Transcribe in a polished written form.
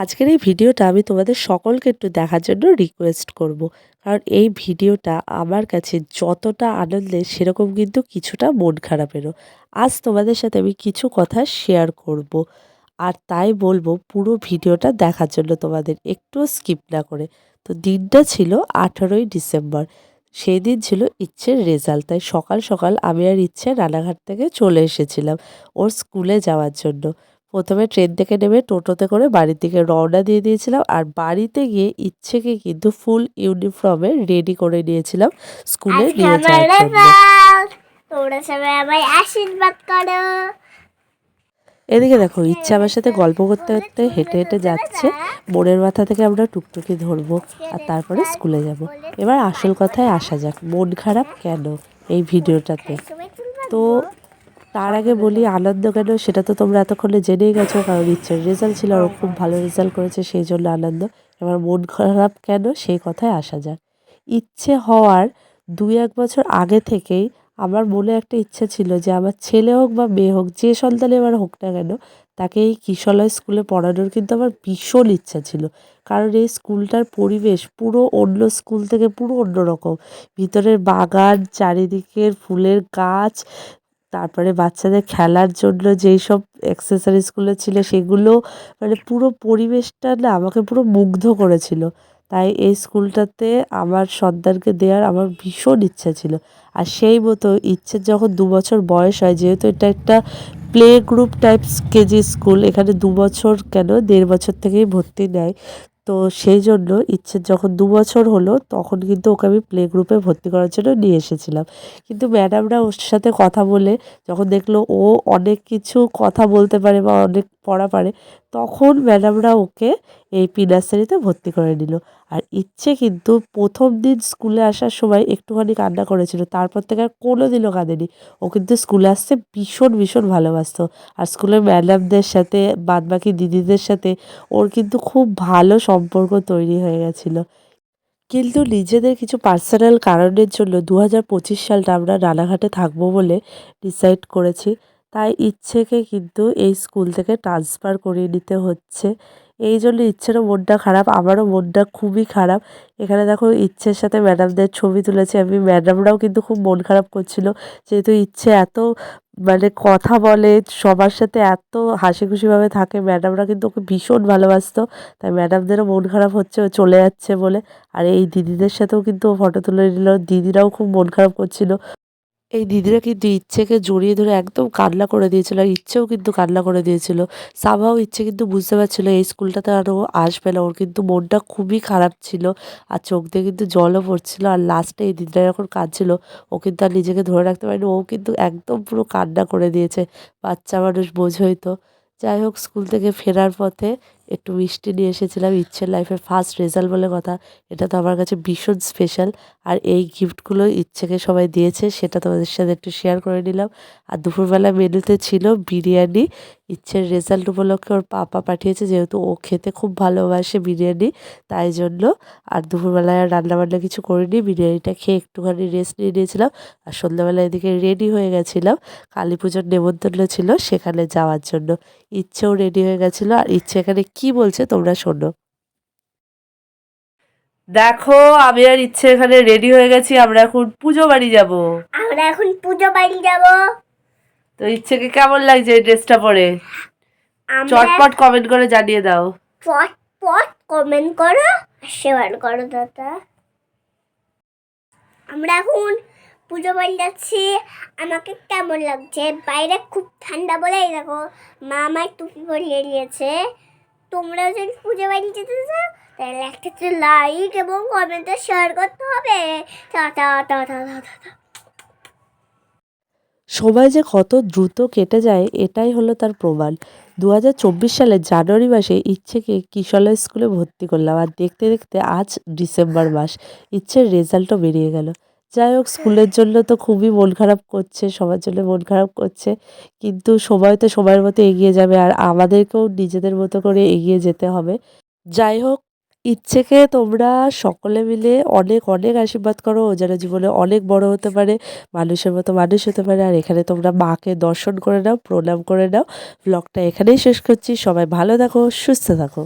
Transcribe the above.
আজকের এই ভিডিওটা আমি তোমাদের সকলকে একটু দেখার জন্য রিকোয়েস্ট করব। কারণ এই ভিডিওটা আমার কাছে যতটা আনন্দের সেরকম কিন্তু কিছুটা মন খারাপেরও। আজ তোমাদের সাথে আমি কিছু কথা শেয়ার করব। আর তাই বলবো পুরো ভিডিওটা দেখার জন্য তোমাদের একটুও স্কিপ না করে। তো দিনটা ছিল 18ই ডিসেম্বর। সেই দিন ছিল ইচ্ছের রেজাল্ট। তাই সকাল সকাল আমি আর ইচ্ছে রানাঘাট থেকে চলে এসেছিলাম ওর স্কুলে যাওয়ার জন্য। প্রথমে ট্রেন থেকে নেমে টোটোতে করে বাড়ির দিকে রওনা দিয়ে দিয়েছিলাম। আর বাড়িতে গিয়ে ইচ্ছেকে কিন্তু ফুল ইউনিফর্মে রেডি করে নিয়েছিলাম স্কুলে নিয়ে যাওয়ার জন্য। তোমরা সবাই আমায় আশীর্বাদ করো। এদিকে দেখো ইচ্ছা আমার সাথে গল্প করতে করতে হেঁটে হেঁটে যাচ্ছে। মোড়ের মাথা থেকে আমরা টুকটুকি ধরবো আর তারপরে স্কুলে যাব। এবার আসল কথায় আসা যাক, মন খারাপ কেন এই ভিডিওটাতে। তো তার আগে বলি আনন্দ কেন সেটা তো তোমরা এতক্ষণে জেনেই গেছো, কারণ ইচ্ছের রেজাল্ট ছিল আর ও খুব ভালো রেজাল্ট করেছে, সেই জন্য আনন্দ। এবার মন খারাপ কেন সেই কথায় আসা যাক। ইচ্ছে হওয়ার 2-1 বছর আগে থেকেই আমার মনে একটা ইচ্ছে ছিল যে আমার ছেলে হোক বা মেয়ে হোক, যে সন্তানই আমার হোক না কেন, তাকে এই কিশলয় স্কুলে পড়ানোর কিন্তু আমার ভীষণ ইচ্ছা ছিল। কারণ এই স্কুলটার পরিবেশ পুরো অন্য স্কুল থেকে পুরো অন্যরকম। ভিতরের বাগান, চারিদিকের ফুলের গাছ, তারপরে বাচ্চাদের খেলার জন্য যেই সব অ্যাক্সেসরিজগুলো ছিল সেগুলো, মানে পুরো পরিবেশটা না আমাকে পুরো মুগ্ধ করেছিল। তাই এই স্কুলটাতে আমার সন্তানকে দেওয়ার আমার ভীষণ ইচ্ছা ছিল। আর সেই মতো ইচ্ছের যখন 2 বছর বয়স হয়, যেহেতু এটা একটা play group types KG school, এখানে 2 বছর কেন 1.5 বছর থেকেই ভর্তি নেয়। তো সেই জন্য ইচ্ছের যখন 2 বছর হলো তখন কিন্তু ওকে আমি প্লে গ্রুপে ভর্তি করার জন্য নিয়ে এসেছিলাম। কিন্তু ম্যাডামরা ওর সাথে কথা বলে যখন দেখলো ও অনেক কিছু কথা বলতে পারে বা অনেক পড়া পারে, তখন ম্যাডামরা ওকে এই প্রি নার্সারিতে ভর্তি করে নিল। আর ইচ্ছে কিন্তু প্রথম দিন স্কুলে আসার সময় একটুখানি কান্না করেছিল, তারপর থেকে আর কোনো দিনও কাঁদেনি। ও কিন্তু স্কুলে আসতে ভীষণ ভীষণ ভালোবাসতো। আর স্কুলের ম্যাডামদের সাথে বাদবাকি দিদিদের সাথে ওর কিন্তু খুব ভালো সম্পর্ক তৈরি হয়ে গেছিলো। কিন্তু নিজেদের কিছু পার্সোনাল কারণের জন্য 2025 সালটা আমরা রানাঘাটে থাকবো বলে ডিসাইড করেছি। তাই ইচ্ছেকে কিন্তু এই স্কুল থেকে ট্রান্সফার করিয়ে নিতে হচ্ছে। এই জন্য ইচ্ছেরও মনটা খারাপ, আমারও মনটা খুবই খারাপ। এখানে দেখো ইচ্ছের সাথে ম্যাডামদের ছবি তুলেছি আমি, ম্যাডামরাও কিন্তু খুব মন খারাপ করছিল। যেহেতু ইচ্ছে এত মানে কথা বলে, সবার সাথে এত হাসি খুশিভাবে থাকে, ম্যাডামরা কিন্তু ওকে ভীষণ ভালোবাসতো। তাই ম্যাডামদেরও মন খারাপ হচ্ছে ও চলে যাচ্ছে বলে। আর এই দিদিদের সাথেও কিন্তু ও ফটো তুলে নিল, দিদিরাও খুব মন খারাপ করছিল। এই দিদিরা কিন্তু ইচ্ছেকে জড়িয়ে ধরে একদম কান্না করে দিয়েছিল, আর ইচ্ছেও কিন্তু কান্না করে দিয়েছিল। সামহাও ইচ্ছে কিন্তু বুঝতে পারছিল এই স্কুলটাতে আর ও আসবে না, ওর কিন্তু মনটা খুবই খারাপ ছিল আর চোখ দিয়ে কিন্তু জলও পড়ছিল। আর লাস্টে এই দিদিরা যখন কাঁদছিল, ও কিন্তু আর নিজেকে ধরে রাখতে পারেনি, ও কিন্তু একদম পুরো কান্না করে দিয়েছে। বাচ্চা মানুষ বোঝোই তো। যাই হোক, স্কুল থেকে ফেরার পথে একটু মিষ্টি নিয়ে এসেছিলাম, ইচ্ছের লাইফে ফার্স্ট রেজাল্ট বলে কথা। এটা তো আমার কাছে ভীষণ স্পেশাল। আর এই গিফটগুলো ইচ্ছেকে সবাই দিয়েছে, সেটা তোমাদের সাথে একটু শেয়ার করে নিলাম। আর দুপুরবেলা মেনুতে ছিল বিরিয়ানি। ইচ্ছের রেজাল্ট উপলক্ষে ওর পাপা পাঠিয়েছে, যেহেতু ও খেতে খুব ভালোবাসে বিরিয়ানি, তাই জন্য। আর দুপুরবেলায় আর রান্নাবান্না কিছু করিনি, বিরিয়ানিটা খেয়ে একটুখানি রেস্ট নিয়ে নিয়েছিলাম। আর সন্ধ্যাবেলা এদিকে রেডি হয়ে গেছিলাম, কালী পুজোর নেমন্তন্ন ছিল সেখানে যাওয়ার জন্য। ইচ্ছেও রেডি হয়ে গেছিলো। আর ইচ্ছে এখানে কি বলছে তোমরা শোনো। দেখো আমি আর ইচ্ছে এখানে রেডি হয়ে গেছি, আমরা এখন পুজো বাড়ি যাব। তো ইচ্ছেকে কেমন লাগছে এই ড্রেসটা পরে? চটপট কমেন্ট করে জানিয়ে দাও। চটপট কমেন্ট করো, শেয়ার করো দাদা। আমরা এখন পুজো বাড়ি যাচ্ছি। আমাকে কেমন লাগছে? বাইরে খুব ঠান্ডা বলে এই দেখো মা আমার টুপি পরিয়ে নিয়েছে। তোমরাও যদি পুজো বাড়ি যেতে চাও তাহলে একটা লাইক এবং কমেন্টে শেয়ার করতে হবে। Tata tata tata. সময় যে কত দ্রুত কেটে যায় এটাই হলো তার প্রমাণ। 2024 সালের জানুয়ারি মাসে ইচ্ছেকে কিশলয় স্কুলে ভর্তি করলাম, আর দেখতে দেখতে আজ ডিসেম্বর মাস, ইচ্ছের রেজাল্টও বেরিয়ে গেল। যাই হোক, স্কুলের জন্য তো খুবই মন খারাপ করছে, সবার জন্য মন খারাপ করছে, কিন্তু সময় তো সময়ের মতো এগিয়ে যাবে আর আমাদেরকেও নিজেদের মতো করে এগিয়ে যেতে হবে। যাই হোক, ইচ্ছেকে তোমরা সকলে মিলে অনেক অনেক আশীর্বাদ করো, ও যেন জীবনে অনেক বড় হতে পারে, মানুষের মতো মানুষ হতে পারে। আর এখানে তোমরা মাকে দর্শন করে নাও, প্রণাম করে নাও। ব্লগটা এখানেই শেষ করছি। সবাই ভালো থাকো, সুস্থ থাকো।